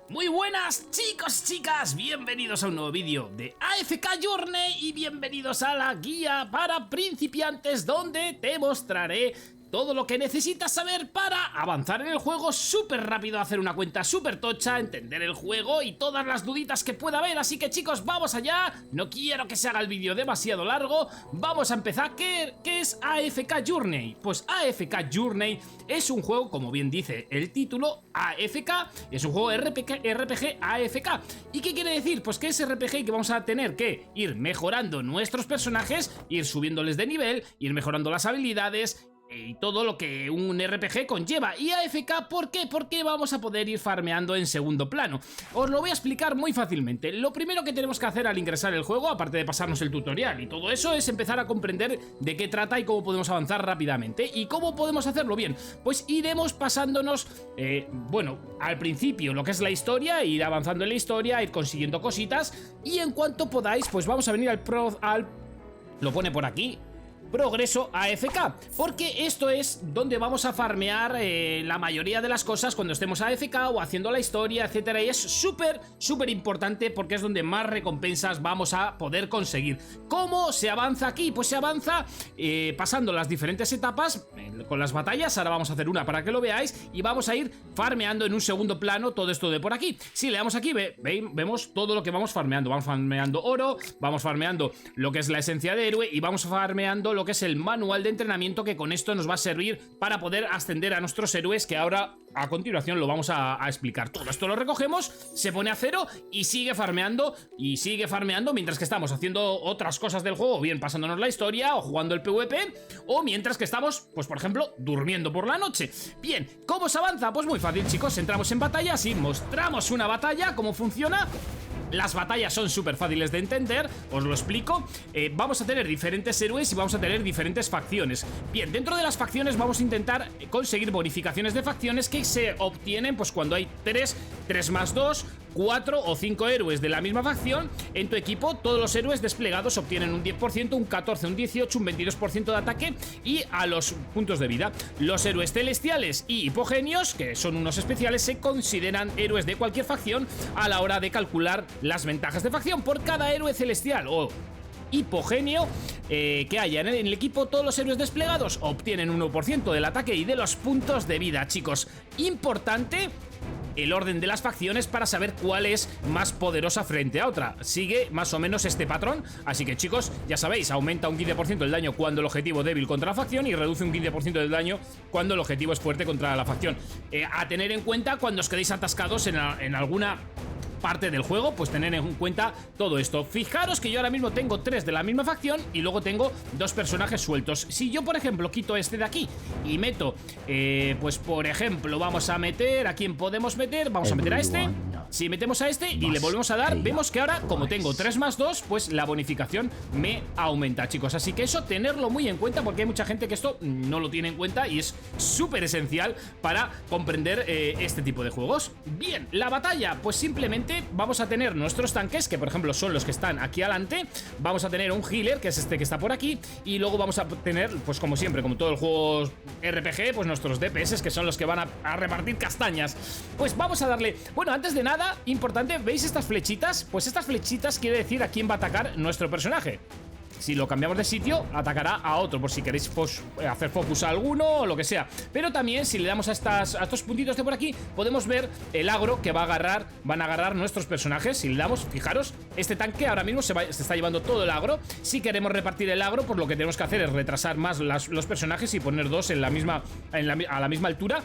Muy buenas chicos y chicas, bienvenidos a un nuevo vídeo de AFK Journey y bienvenidos a la guía para principiantes donde te mostraré todo lo que necesitas saber para avanzar en el juego súper rápido, hacer una cuenta súper tocha, entender el juego y todas las duditas que pueda haber. Así que chicos, vamos allá, no quiero que se haga el vídeo demasiado largo, vamos a empezar. ¿Qué es AFK Journey? Pues AFK Journey es un juego, como bien dice el título, AFK, es un juego RPG AFK. ¿Y qué quiere decir? Pues que es RPG y que vamos a tener que ir mejorando nuestros personajes, ir subiéndoles de nivel, ir mejorando las habilidades y todo lo que un RPG conlleva. Y AFK, ¿por qué? Porque vamos a poder ir farmeando en segundo plano. Os lo voy a explicar muy fácilmente. Lo primero que tenemos que hacer al ingresar el juego, aparte de pasarnos el tutorial y todo eso, es empezar a comprender de qué trata y cómo podemos avanzar rápidamente. ¿Y cómo podemos hacerlo bien? Pues iremos pasándonos, bueno, al principio lo que es la historia, ir avanzando en la historia, ir consiguiendo cositas, y en cuanto podáis, pues vamos a venir lo pone por aquí, progreso AFK, porque esto es donde vamos a farmear la mayoría de las cosas cuando estemos AFK o haciendo la historia, etcétera, y es súper importante porque es donde más recompensas vamos a poder conseguir. ¿Cómo se avanza aquí? Pues se avanza pasando las diferentes etapas con las batallas. Ahora vamos a hacer una para que lo veáis y vamos a ir farmeando en un segundo plano todo esto de por aquí. Si le damos aquí, vemos todo lo que vamos farmeando. Vamos farmeando oro, vamos farmeando lo que es la esencia de héroe y vamos farmeando lo que es el manual de entrenamiento, que con esto nos va a servir para poder ascender a nuestros héroes, que ahora a continuación lo vamos a explicar. Todo esto lo recogemos, se pone a cero y sigue farmeando mientras que estamos haciendo otras cosas del juego, bien pasándonos la historia o jugando el PvP, o mientras que estamos, pues por ejemplo, durmiendo por la noche. Bien, ¿cómo se avanza? Pues muy fácil, chicos, entramos en batallas y mostramos una batalla, cómo funciona. Las batallas son súper fáciles de entender, os lo explico. Vamos a tener diferentes héroes y vamos a tener diferentes facciones. Bien, dentro de las facciones vamos a intentar conseguir bonificaciones de facciones que se obtienen pues cuando hay 3 más 2, 4 o 5 héroes de la misma facción en tu equipo. Todos los héroes desplegados obtienen un 10%, un 14%, un 18%, un 22% de ataque y a los puntos de vida. Los héroes celestiales y hipogenios, que son unos especiales, se consideran héroes de cualquier facción a la hora de calcular las ventajas de facción. Por cada héroe celestial o hipogenio que haya en el equipo, todos los héroes desplegados obtienen un 1% del ataque y de los puntos de vida. Chicos, importante el orden de las facciones para saber cuál es más poderosa frente a otra. Sigue más o menos este patrón, así que chicos, ya sabéis, aumenta un 15% el daño cuando el objetivo es débil contra la facción y reduce un 15% del daño cuando el objetivo es fuerte contra la facción. A tener en cuenta cuando os quedéis atascados en alguna parte del juego, pues tener en cuenta todo esto. Fijaros que yo ahora mismo tengo 3 de la misma facción y luego tengo 2 personajes sueltos. Si yo, por ejemplo, quito este de aquí y meto, pues por ejemplo, vamos a meter, ¿a quién podemos meter? Vamos a meter a este. Si metemos a este y le volvemos a dar, vemos que ahora, como tengo 3 más 2, pues la bonificación me aumenta, chicos. Así que eso, tenerlo muy en cuenta, porque hay mucha gente que esto no lo tiene en cuenta y es súper esencial para comprender este tipo de juegos. Bien, la batalla, pues simplemente vamos a tener nuestros tanques, que por ejemplo son los que están aquí adelante. Vamos a tener un healer, que es este que está por aquí. Y luego vamos a tener, pues como siempre, como todo el juego RPG, pues nuestros DPS, que son los que van a repartir castañas. Pues vamos a darle, bueno, antes de nada, importante, ¿veis estas flechitas? Pues estas flechitas quiere decir a quién va a atacar nuestro personaje. Si lo cambiamos de sitio, atacará a otro, por si queréis hacer focus a alguno o lo que sea. Pero también, si le damos a estos puntitos de por aquí, podemos ver el agro que van a agarrar nuestros personajes. Si le damos, fijaros, este tanque ahora mismo se está llevando todo el agro. Si queremos repartir el agro, pues lo que tenemos que hacer es retrasar más los personajes y poner 2 a la misma altura,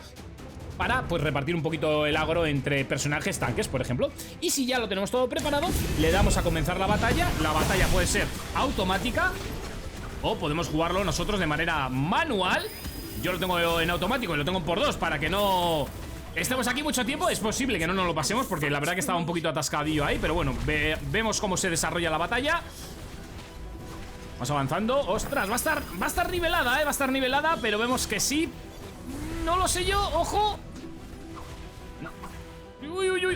para pues repartir un poquito el agro entre personajes tanques, por ejemplo. Y si ya lo tenemos todo preparado, le damos a comenzar la batalla. La batalla puede ser automática o podemos jugarlo nosotros de manera manual. Yo lo tengo en automático y lo tengo por 2 para que no estemos aquí mucho tiempo. Es posible que no nos lo pasemos porque la verdad que estaba un poquito atascadillo ahí, pero bueno, vemos cómo se desarrolla la batalla. Vamos avanzando. Ostras, va a estar nivelada, va a estar nivelada, pero vemos que sí. No lo sé yo, ojo.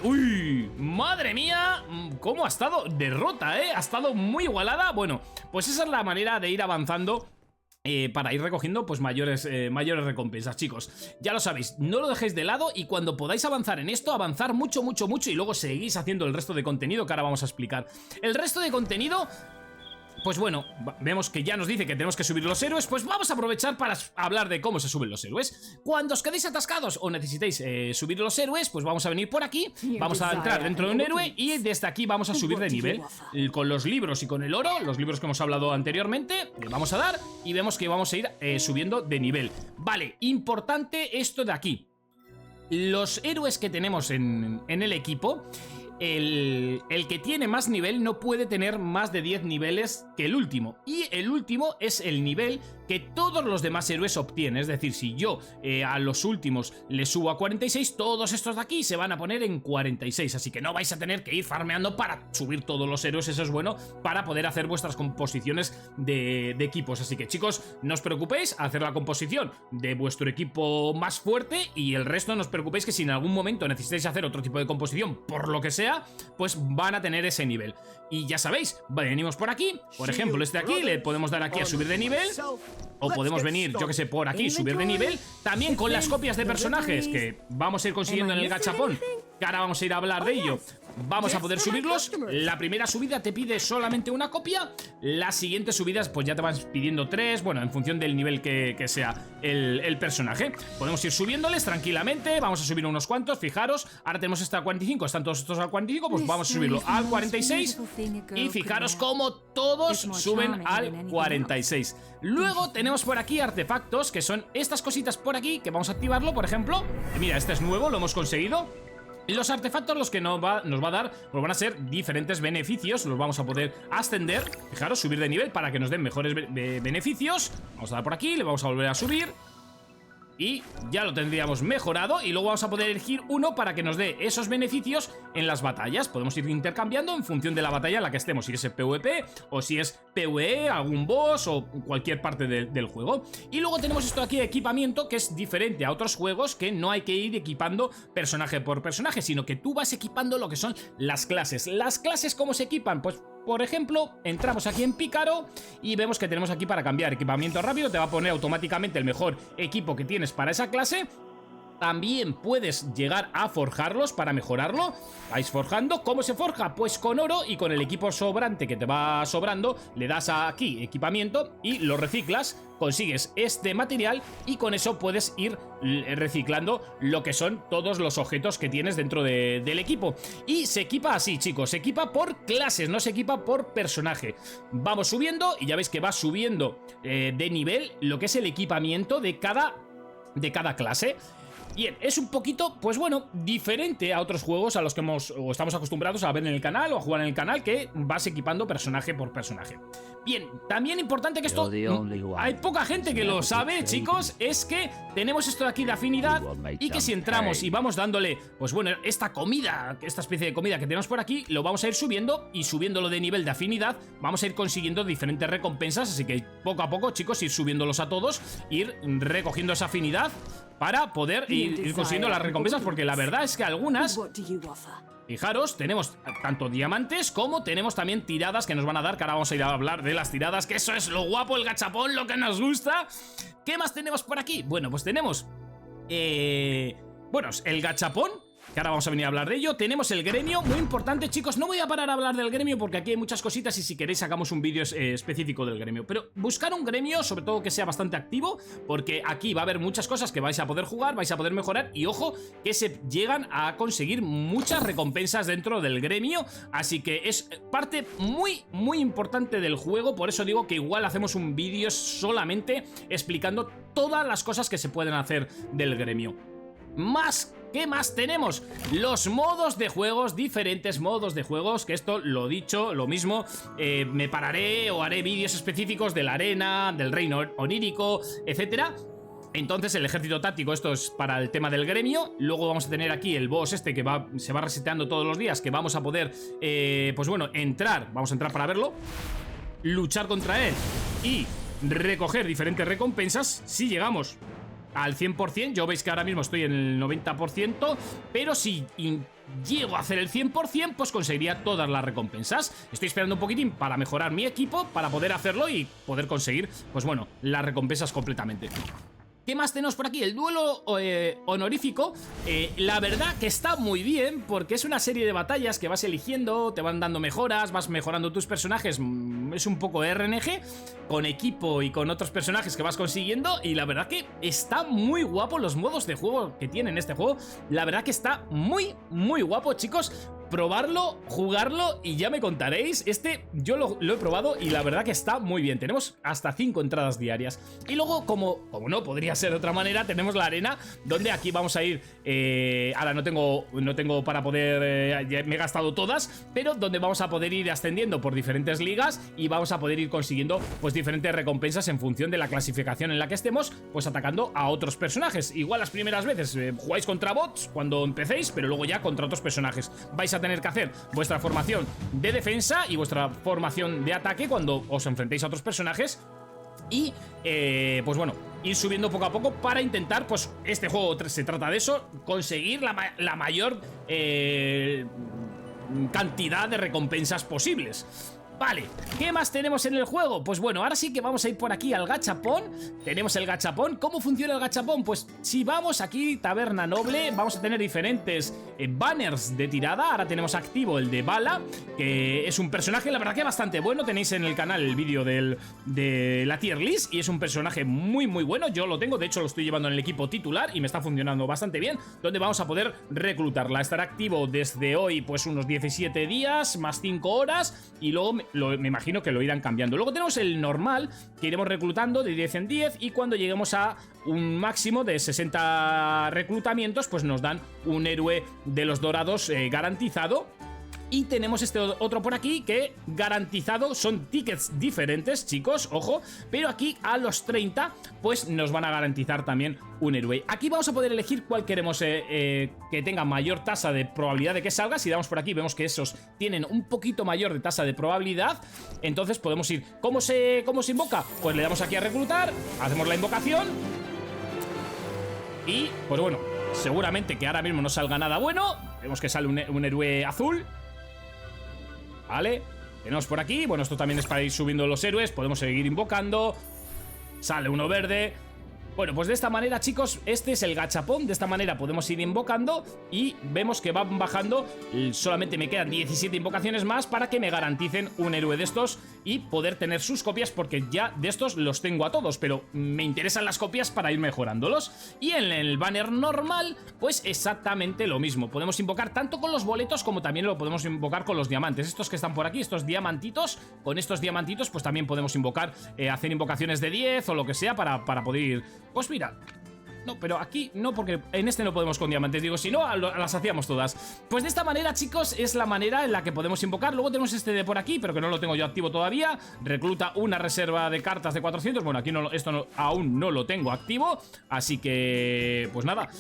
Uy, madre mía, cómo ha estado derrota, ha estado muy igualada. Bueno, pues esa es la manera de ir avanzando para ir recogiendo pues mayores recompensas, chicos. Ya lo sabéis, no lo dejéis de lado y cuando podáis avanzar en esto, avanzar mucho y luego seguís haciendo el resto de contenido que ahora vamos a explicar. El resto de contenido... Pues bueno, vemos que ya nos dice que tenemos que subir los héroes. Pues vamos a aprovechar para hablar de cómo se suben los héroes. Cuando os quedéis atascados o necesitéis subir los héroes, pues vamos a venir por aquí. Vamos a entrar dentro de un héroe y desde aquí vamos a subir de nivel. Con los libros y con el oro, los libros que hemos hablado anteriormente, le vamos a dar y vemos que vamos a ir subiendo de nivel. Vale, importante esto de aquí. Los héroes que tenemos en el equipo... El que tiene más nivel no puede tener más de 10 niveles que el último. Y el último es el nivel que todos los demás héroes obtienen. Es decir, si yo a los últimos les subo a 46, todos estos de aquí se van a poner en 46. Así que no vais a tener que ir farmeando para subir todos los héroes. Eso es bueno para poder hacer vuestras composiciones de equipos. Así que, chicos, no os preocupéis, hacer la composición de vuestro equipo más fuerte. Y el resto no os preocupéis que si en algún momento necesitáis hacer otro tipo de composición, por lo que sea, pues van a tener ese nivel. Y ya sabéis, venimos por aquí, por ejemplo este de aquí, le podemos dar aquí a subir de nivel. O podemos venir, yo que sé, por aquí, subir de nivel. También con las copias de personajes que vamos a ir consiguiendo en el gachapón, que ahora vamos a ir a hablar de ello. Vamos a poder subirlos. La primera subida te pide solamente una copia. Las siguientes subidas pues ya te van pidiendo 3. Bueno, en función del nivel que sea el personaje. Podemos ir subiéndoles tranquilamente. Vamos a subir unos cuantos, fijaros. Ahora tenemos hasta 45, están todos estos al 45. Pues vamos a subirlo al 46. Y fijaros cómo todos suben al 46. Luego tenemos por aquí artefactos, que son estas cositas por aquí, que vamos a activarlo, por ejemplo. Mira, este es nuevo, lo hemos conseguido. Los artefactos los que nos va a dar pues van a ser diferentes beneficios. Los vamos a poder ascender, fijaros, subir de nivel para que nos den mejores beneficios. Vamos a dar por aquí, le vamos a volver a subir y ya lo tendríamos mejorado. Y luego vamos a poder elegir uno para que nos dé esos beneficios en las batallas. Podemos ir intercambiando en función de la batalla en la que estemos, si es PvP o si es PvE, algún boss o cualquier parte del juego. Y luego tenemos esto aquí de equipamiento, que es diferente a otros juegos, que no hay que ir equipando personaje por personaje, sino que tú vas equipando lo que son las clases. ¿Las clases cómo se equipan? Pues por ejemplo, entramos aquí en Pícaro y vemos que tenemos aquí para cambiar equipamiento rápido. Te va a poner automáticamente el mejor equipo que tienes para esa clase. También puedes llegar a forjarlos para mejorarlo. Vais forjando. ¿Cómo se forja? Pues con oro y con el equipo sobrante que te va sobrando. Le das aquí equipamiento y lo reciclas. Consigues este material y con eso puedes ir reciclando lo que son todos los objetos que tienes dentro del equipo. Y se equipa así, chicos. Se equipa por clases, no se equipa por personaje. Vamos subiendo y ya veis que va subiendo de nivel lo que es el equipamiento de cada clase. Bien, es un poquito, pues bueno, diferente a otros juegos a los que estamos acostumbrados a ver en el canal o a jugar en el canal, que vas equipando personaje por personaje. Bien, también importante que esto hay poca gente que lo sabe, chicos, es que tenemos esto de aquí de afinidad y que si entramos y vamos dándole, pues bueno, esta comida, esta especie de comida que tenemos por aquí, lo vamos a ir subiendo y subiéndolo de nivel de afinidad, vamos a ir consiguiendo diferentes recompensas, así que poco a poco, chicos, ir subiéndolos a todos, ir recogiendo esa afinidad para poder ir consiguiendo las recompensas, porque la verdad es que algunas, fijaros, tenemos tanto diamantes como tenemos también tiradas que nos van a dar, que ahora vamos a ir a hablar de las tiradas, que eso es lo guapo, el gachapón, lo que nos gusta. ¿Qué más tenemos por aquí? Bueno, pues tenemos bueno, el gachapón, que ahora vamos a venir a hablar de ello. Tenemos el gremio, muy importante, chicos. No voy a parar a hablar del gremio porque aquí hay muchas cositas y si queréis sacamos un vídeo específico del gremio. Pero buscar un gremio, sobre todo que sea bastante activo, porque aquí va a haber muchas cosas que vais a poder jugar, vais a poder mejorar y ojo, que se llegan a conseguir muchas recompensas dentro del gremio. Así que es parte muy, muy importante del juego. Por eso digo que igual hacemos un vídeo solamente explicando todas las cosas que se pueden hacer del gremio. ¿Qué más tenemos? Los modos de juegos, diferentes modos de juegos, que esto, lo dicho, lo mismo, me pararé o haré vídeos específicos de la arena, del reino onírico, etcétera. Entonces el ejército táctico, esto es para el tema del gremio. Luego vamos a tener aquí el boss este que se va reseteando todos los días, que vamos a poder, pues bueno, vamos a entrar para verlo, luchar contra él y recoger diferentes recompensas si llegamos al 100%. Yo veis que ahora mismo estoy en el 90%, pero si llego a hacer el 100%, pues conseguiría todas las recompensas. Estoy esperando un poquitín para mejorar mi equipo, para poder hacerlo y poder conseguir, pues bueno, las recompensas completamente. ¿Qué más tenemos por aquí? El duelo honorífico. La verdad que está muy bien, porque es una serie de batallas que vas eligiendo, te van dando mejoras, vas mejorando tus personajes. Es un poco RNG, con equipo y con otros personajes que vas consiguiendo. Y la verdad que está muy guapo los modos de juego que tiene en este juego. La verdad que está muy, muy guapo, chicos. Probarlo, jugarlo y ya me contaréis. Yo lo he probado y la verdad que está muy bien. Tenemos hasta 5 entradas diarias. Y luego, como no podría ser de otra manera, tenemos la arena, donde aquí vamos a ir. Ahora no tengo para poder. Ya me he gastado todas, pero donde vamos a poder ir ascendiendo por diferentes ligas y vamos a poder ir consiguiendo pues diferentes recompensas en función de la clasificación en la que estemos, pues atacando a otros personajes. Igual las primeras veces jugáis contra bots cuando empecéis, pero luego ya contra otros personajes. Vais a tener que hacer vuestra formación de defensa y vuestra formación de ataque cuando os enfrentéis a otros personajes. Y, pues bueno, ir subiendo poco a poco para intentar, pues este juego se trata de eso, conseguir la mayor cantidad de recompensas posibles. Vale, ¿qué más tenemos en el juego? Pues bueno, ahora sí que vamos a ir por aquí al gachapón. Tenemos el gachapón. ¿Cómo funciona el gachapón? Pues si vamos aquí, taberna noble, vamos a tener diferentes banners de tirada. Ahora tenemos activo el de Bala, que es un personaje, la verdad que bastante bueno. Tenéis en el canal el vídeo de la tier list y es un personaje muy muy bueno. Yo lo tengo, de hecho lo estoy llevando en el equipo titular y me está funcionando bastante bien, donde vamos a poder reclutarla. Estará activo desde hoy pues unos 17 días más 5 horas y luego me imagino que lo irán cambiando. Luego tenemos el normal, que iremos reclutando de 10 en 10 y cuando lleguemos a un máximo de 60 reclutamientos, pues nos dan un héroe de los dorados garantizado. Y tenemos este otro por aquí que garantizado son tickets diferentes, chicos, ojo. Pero aquí a los 30 pues nos van a garantizar también un héroe. Aquí vamos a poder elegir cuál queremos que tenga mayor tasa de probabilidad de que salga. Si damos por aquí vemos que esos tienen un poquito mayor de tasa de probabilidad. Entonces podemos ir. ¿Cómo se invoca? Pues le damos aquí a reclutar, hacemos la invocación. Y pues bueno, seguramente que ahora mismo no salga nada bueno. Vemos que sale un héroe azul. Vale, tenemos por aquí, bueno, esto también es para ir subiendo los héroes. Podemos seguir invocando. Sale uno verde. Bueno, pues de esta manera, chicos, este es el gachapón. De esta manera podemos ir invocando y vemos que van bajando. Solamente me quedan 17 invocaciones más para que me garanticen un héroe de estos y poder tener sus copias, porque ya de estos los tengo a todos, pero me interesan las copias para ir mejorándolos. Y en el banner normal, pues exactamente lo mismo. Podemos invocar tanto con los boletos como también lo podemos invocar con los diamantes. Estos que están por aquí, estos diamantitos, con estos diamantitos pues también podemos invocar, hacer invocaciones de 10 o lo que sea para poder ir. Pues mira, no, pero aquí no, porque en este no podemos con diamantes. Digo, si no, las hacíamos todas. Pues de esta manera, chicos, es la manera en la que podemos invocar. Luego tenemos este de por aquí, pero que no lo tengo yo activo todavía. Recluta una reserva de cartas de 400. Bueno, aquí aún no lo tengo activo. Así que, pues nada,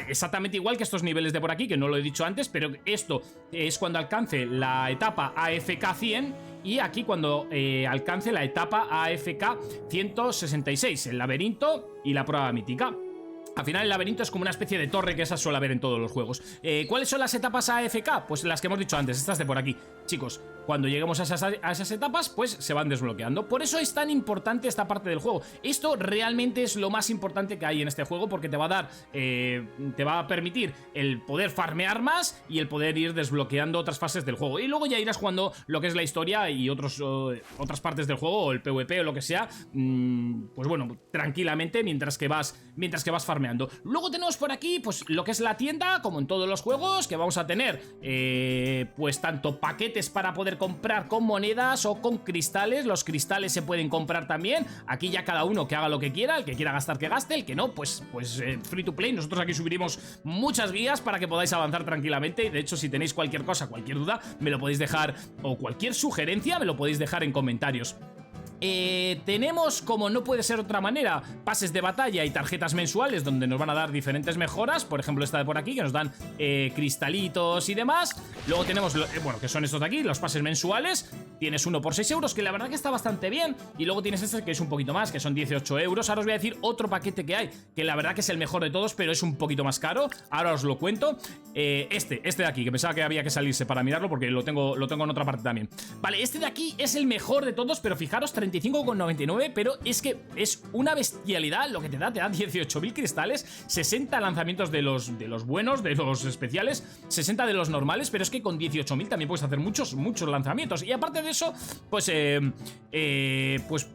exactamente igual que estos niveles de por aquí, que no lo he dicho antes, pero esto es cuando alcance la etapa AFK 100. Y aquí cuando alcance la etapa AFK 166, el laberinto y la prueba mítica. Al final el laberinto es como una especie de torre que esas suele haber en todos los juegos. ¿Cuáles son las etapas AFK? Pues las que hemos dicho antes, estas de por aquí. Chicos, cuando lleguemos a esas etapas, pues se van desbloqueando. Por eso es tan importante esta parte del juego. Esto realmente es lo más importante que hay en este juego, porque te va a dar, te va a permitir el poder farmear más y el poder ir desbloqueando otras fases del juego. Y luego ya irás jugando lo que es la historia y otras partes del juego, o el PvP o lo que sea, pues bueno, tranquilamente mientras que vas farmeando. Luego tenemos por aquí pues lo que es la tienda, como en todos los juegos, que vamos a tener pues tanto paquetes para poder comprar con monedas o con cristales. Los cristales se pueden comprar también. Aquí ya cada uno que haga lo que quiera. El que quiera gastar, que gaste. El que no, pues free to play. Nosotros aquí subiremos muchas guías para que podáis avanzar tranquilamente. Y de hecho, si tenéis cualquier cosa, cualquier duda, me lo podéis dejar, o cualquier sugerencia me lo podéis dejar en comentarios. Tenemos, como no puede ser otra manera, pases de batalla y tarjetas mensuales donde nos van a dar diferentes mejoras. Por ejemplo, esta de por aquí, que nos dan cristalitos y demás. Luego tenemos, bueno, que son estos de aquí, los pases mensuales. Tienes uno por 6 euros, que la verdad que está bastante bien. Y luego tienes este que es un poquito más, que son 18 euros. Ahora os voy a decir otro paquete que hay, que la verdad que es el mejor de todos, pero es un poquito más caro. Ahora os lo cuento. Este de aquí, que pensaba que había que salirse para mirarlo, porque lo tengo en otra parte también. Vale, este de aquí es el mejor de todos, pero fijaros, 35,99, pero es que es una bestialidad lo que te da 18.000 cristales, 60 lanzamientos de los buenos, de los especiales, 60 de los normales, pero es que con 18.000 también puedes hacer muchos lanzamientos. Y aparte de eso, pues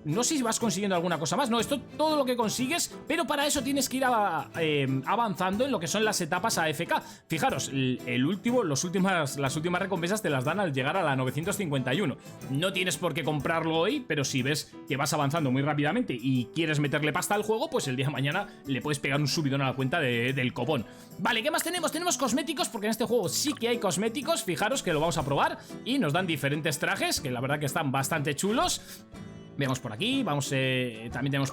no sé si vas consiguiendo alguna cosa más. No, esto todo lo que consigues, pero para eso tienes que ir avanzando en lo que son las etapas AFK. Fijaros, las últimas recompensas te las dan al llegar a la 951. No tienes por qué comprarlo hoy, pero si ves que vas avanzando muy rápidamente y quieres meterle pasta al juego, pues el día de mañana le puedes pegar un subidón a la cuenta del copón. Vale, ¿qué más tenemos? Tenemos cosméticos, porque en este juego sí que hay cosméticos. Fijaros que lo vamos a probar y nos dan diferentes trajes, que la verdad que están bastante chulos. Vemos por aquí, también tenemos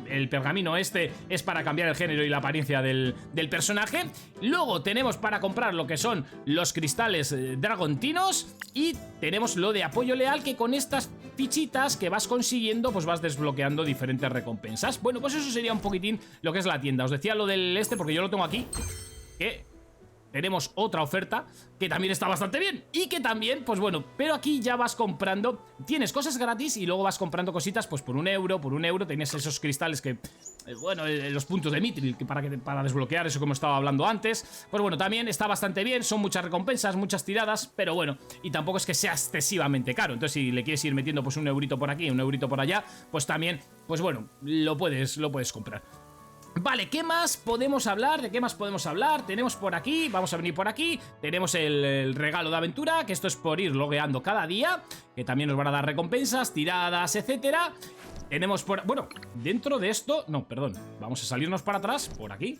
el pergamino. Este es para cambiar el género y la apariencia del personaje. Luego tenemos para comprar lo que son los cristales dragontinos. Y tenemos lo de apoyo leal, que con estas fichitas que vas consiguiendo, pues vas desbloqueando diferentes recompensas. Bueno, pues eso sería un poquitín lo que es la tienda. Os decía lo del porque yo lo tengo aquí, que tenemos otra oferta que también está bastante bien. Y que también, pues bueno, pero aquí ya vas comprando, tienes cosas gratis y luego vas comprando cositas pues por 1 euro, tienes esos cristales que, bueno, los puntos de Mithril, que para desbloquear eso como estaba hablando antes. Pues bueno, también está bastante bien, son muchas recompensas, muchas tiradas, pero bueno, y tampoco es que sea excesivamente caro. Entonces si le quieres ir metiendo pues 1 eurito por aquí, 1 eurito por allá, pues también, pues bueno, lo puedes comprar. Vale, ¿qué más podemos hablar? ¿De qué más podemos hablar? Tenemos por aquí, vamos a venir por aquí. Tenemos el regalo de aventura, que esto es por ir logueando cada día, que también nos van a dar recompensas, tiradas, etcétera. Tenemos por... bueno, dentro de esto... no, perdón, vamos a salirnos para atrás, por aquí.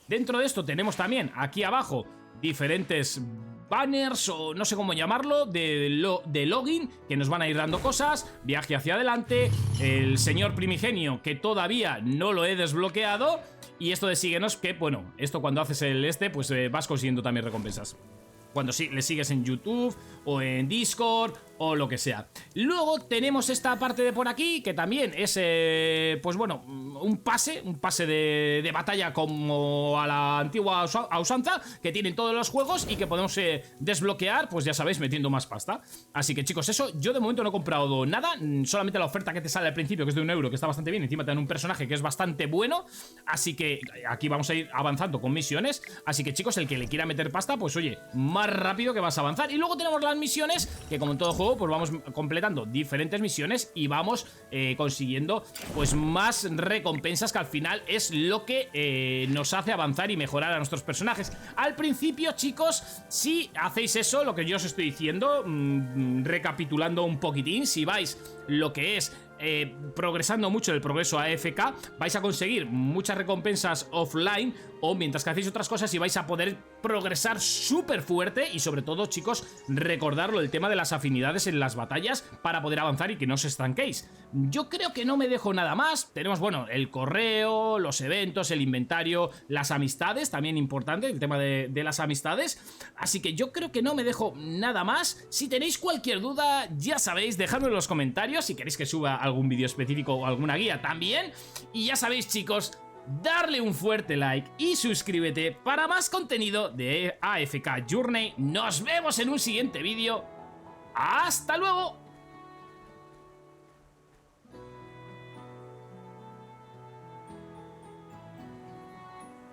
Dentro de esto tenemos también, aquí abajo, diferentes banners o no sé cómo llamarlo, de login, que nos van a ir dando cosas. Viaje hacia adelante, el señor primigenio, que todavía no lo he desbloqueado, y esto de síguenos, que bueno, esto cuando haces pues vas consiguiendo también recompensas cuando le sigues en YouTube o en Discord o lo que sea. Luego tenemos esta parte de por aquí, que también es, pues bueno, un pase de batalla como a la antigua usanza, que tienen todos los juegos y que podemos desbloquear, pues ya sabéis, metiendo más pasta. Así que chicos, eso, yo de momento no he comprado nada, solamente la oferta que te sale al principio, que es de 1 euro, que está bastante bien, encima te dan un personaje que es bastante bueno, así que aquí vamos a ir avanzando con misiones. Así que chicos, el que le quiera meter pasta, pues oye, más rápido que vas a avanzar. Y luego tenemos las misiones, que como en todo juego, pues vamos completando diferentes misiones y vamos consiguiendo pues más recompensas, que al final es lo que nos hace avanzar y mejorar a nuestros personajes. Al principio, chicos, si hacéis eso, lo que yo os estoy diciendo, recapitulando un poquitín, si vais lo que es progresando mucho el progreso AFK, vais a conseguir muchas recompensas offline, o mientras que hacéis otras cosas, y vais a poder progresar súper fuerte. Y sobre todo, chicos, recordarlo, el tema de las afinidades en las batallas para poder avanzar y que no os estanquéis. Yo creo que no me dejo nada más. Tenemos, bueno, el correo, los eventos, el inventario, las amistades, también importante el tema de las amistades. Así que yo creo que no me dejo nada más. Si tenéis cualquier duda, ya sabéis, dejadme en los comentarios. Si queréis que suba algún vídeo específico o alguna guía también. Y ya sabéis, chicos, darle un fuerte like y suscríbete para más contenido de AFK Journey. Nos vemos en un siguiente vídeo. ¡Hasta luego!